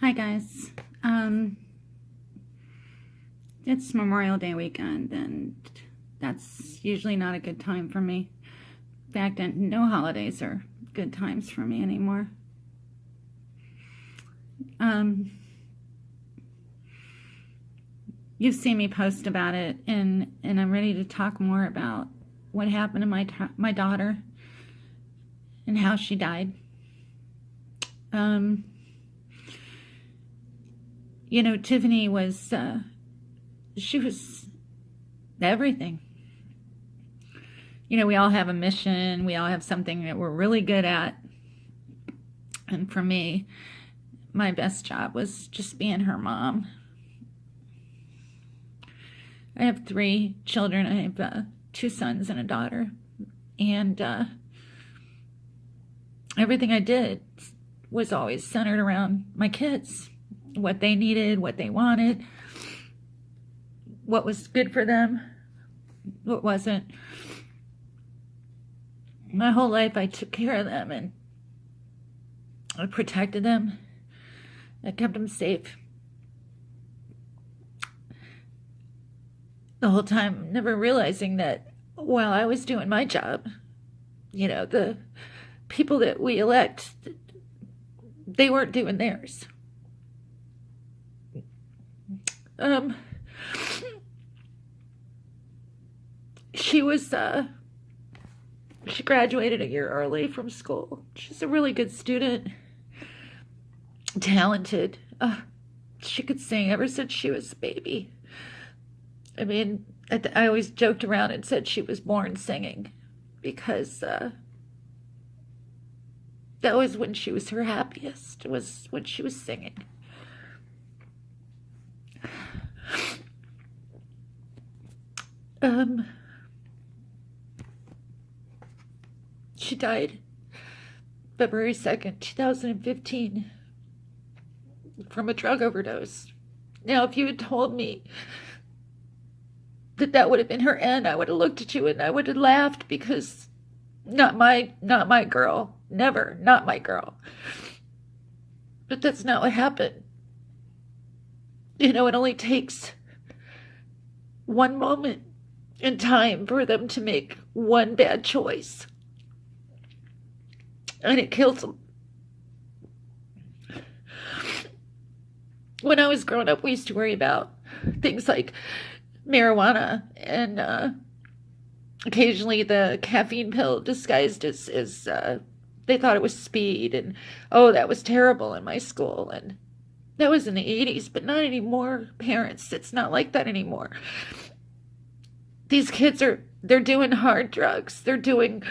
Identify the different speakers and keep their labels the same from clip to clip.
Speaker 1: Hi guys. It's Memorial Day weekend and that's usually not a good time for me. In fact, no holidays are good times for me anymore. You've seen me post about it and I'm ready to talk more about what happened to my daughter and how she died. Tiffany was, she was everything. We all have a mission. We all have something that we're really good at. And for me, my best job was just being her mom. I have 3 children. I have 2 sons and a daughter. And everything I did was always centered around my kids. What they needed, what they wanted, what was good for them, what wasn't. My whole life I took care of them and I protected them. I kept them safe. The whole time never realizing that while I was doing my job, the people that we elect, they weren't doing theirs. She graduated a year early from school. She's a really good student, talented. She could sing ever since she was a baby. I mean, I always joked around and said she was born singing because that was when she was her happiest, was when she was singing. She died February 2nd, 2015 from a drug overdose. Now, if you had told me that would have been her end, I would have looked at you and I would have laughed because not my girl. Never, not my girl. But that's not what happened. It only takes one moment in time for them to make one bad choice. And it kills them. When I was growing up, we used to worry about things like marijuana and occasionally the caffeine pill disguised as they thought it was speed. And, oh, that was terrible in my school. And that was in the 80s, but not anymore, parents. It's not like that anymore. These kids they're doing hard drugs. They're doing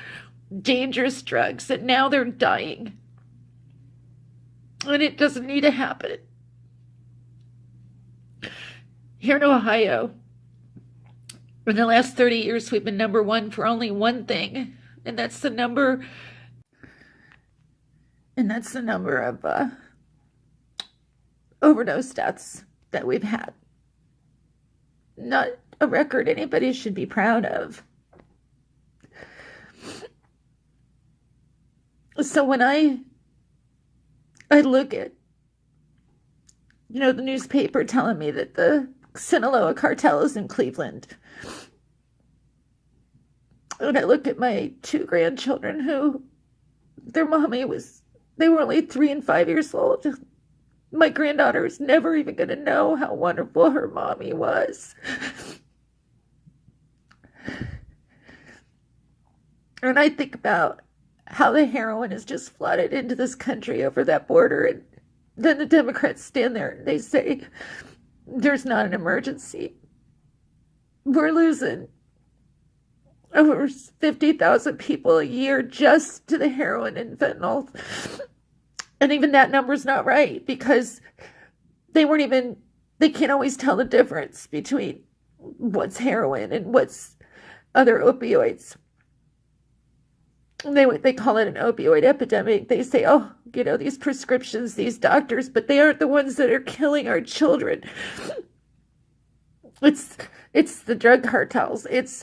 Speaker 1: dangerous drugs, and now they're dying. And it doesn't need to happen. Here in Ohio, in the last 30 years, we've been number 1 for only one thing, and that's the number of overdose deaths that we've had. Not a record anybody should be proud of. So when I look at, the newspaper telling me that the Sinaloa cartel is in Cleveland, and I look at my 2 grandchildren who, their mommy they were only 3 and 5 years old. My granddaughter is never even going to know how wonderful her mommy was. And I think about how the heroin has just flooded into this country over that border. And then the Democrats stand there and they say, there's not an emergency. We're losing over 50,000 people a year just to the heroin and fentanyl. And even that number's not right because they can't always tell the difference between what's heroin and what's other opioids. They call it an opioid epidemic. They say, oh, these prescriptions, these doctors, but they aren't the ones that are killing our children. It's the drug cartels. It's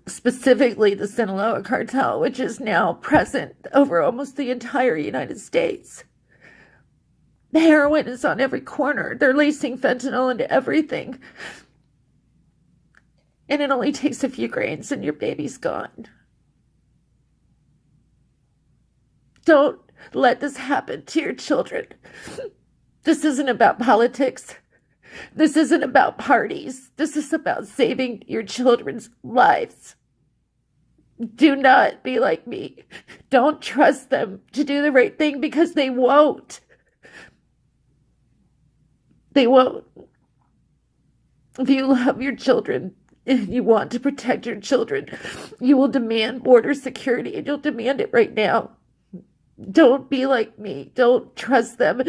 Speaker 1: specifically the Sinaloa cartel, which is now present over almost the entire United States. The heroin is on every corner. They're lacing fentanyl into everything. And it only takes a few grains and your baby's gone. Don't let this happen to your children. This isn't about politics. This isn't about parties. This is about saving your children's lives. Do not be like me. Don't trust them to do the right thing because they won't. They won't. If you love your children and you want to protect your children, you will demand border security, and you'll demand it right now. Don't be like me. Don't trust them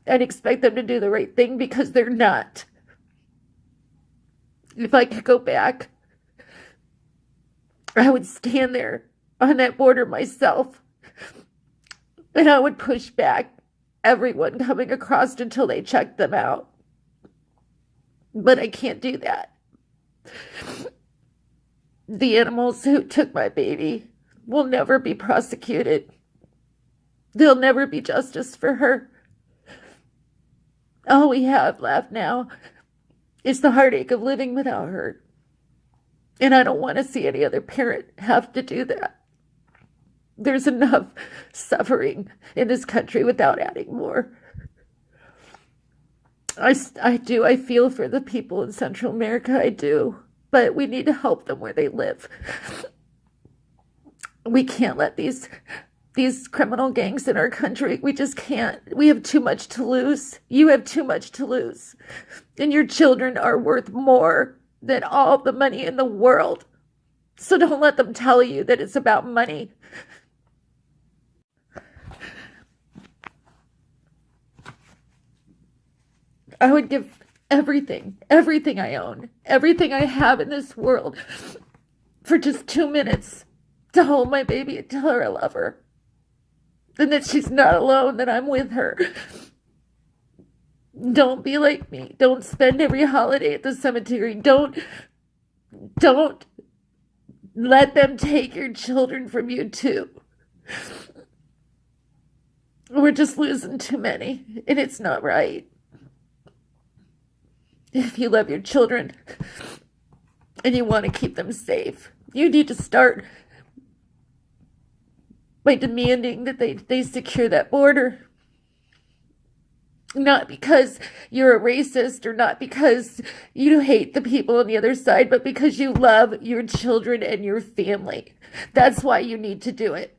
Speaker 1: and expect them to do the right thing because they're not. If I could go back, I would stand there on that border myself, and I would push back everyone coming across until they checked them out. But I can't do that. The animals who took my baby will never be prosecuted. There'll never be justice for her. All we have left now is the heartache of living without her. And I don't want to see any other parent have to do that. There's enough suffering in this country without adding more. I do. I feel for the people in Central America. I do. But we need to help them where they live. We can't let these criminal gangs in our country, we just can't. We have too much to lose. You have too much to lose. And your children are worth more than all the money in the world. So don't let them tell you that it's about money. I would give everything I own, everything I have in this world for just 2 minutes to hold my baby and tell her I love her. And that she's not alone, that I'm with her. Don't be like me. Don't spend every holiday at the cemetery. Don't let them take your children from you too. We're just losing too many, and it's not right. If you love your children and you want to keep them safe, you need to start by demanding that they secure that border. Not because you're a racist or not because you hate the people on the other side, but because you love your children and your family. That's why you need to do it.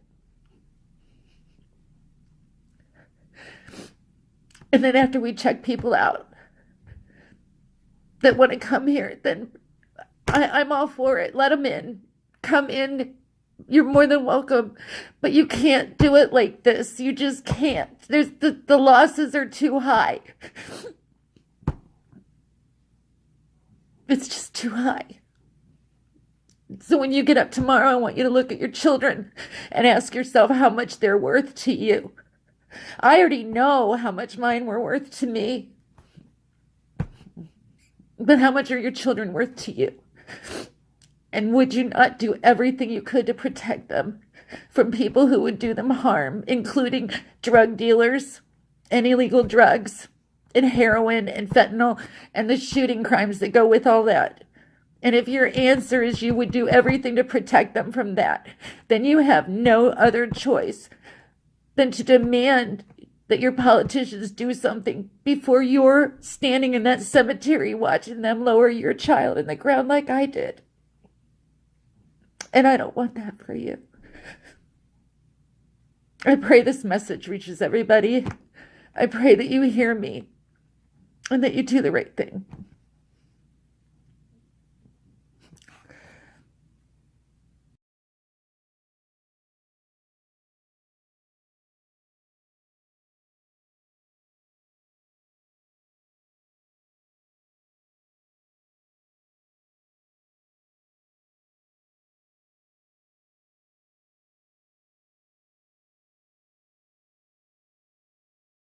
Speaker 1: And then after we check people out that want to come here, then I'm all for it. Let them in. Come in. You're more than welcome, but you can't do it like this. You just can't. The losses are too high. It's just too high. So when you get up tomorrow, I want you to look at your children and ask yourself how much they're worth to you. I already know how much mine were worth to me. But how much are your children worth to you? And would you not do everything you could to protect them from people who would do them harm, including drug dealers and illegal drugs and heroin and fentanyl and the shooting crimes that go with all that? And if your answer is you would do everything to protect them from that, then you have no other choice than to demand that your politicians do something before you're standing in that cemetery watching them lower your child in the ground like I did. And I don't want that for you. I pray this message reaches everybody. I pray that you hear me and that you do the right thing.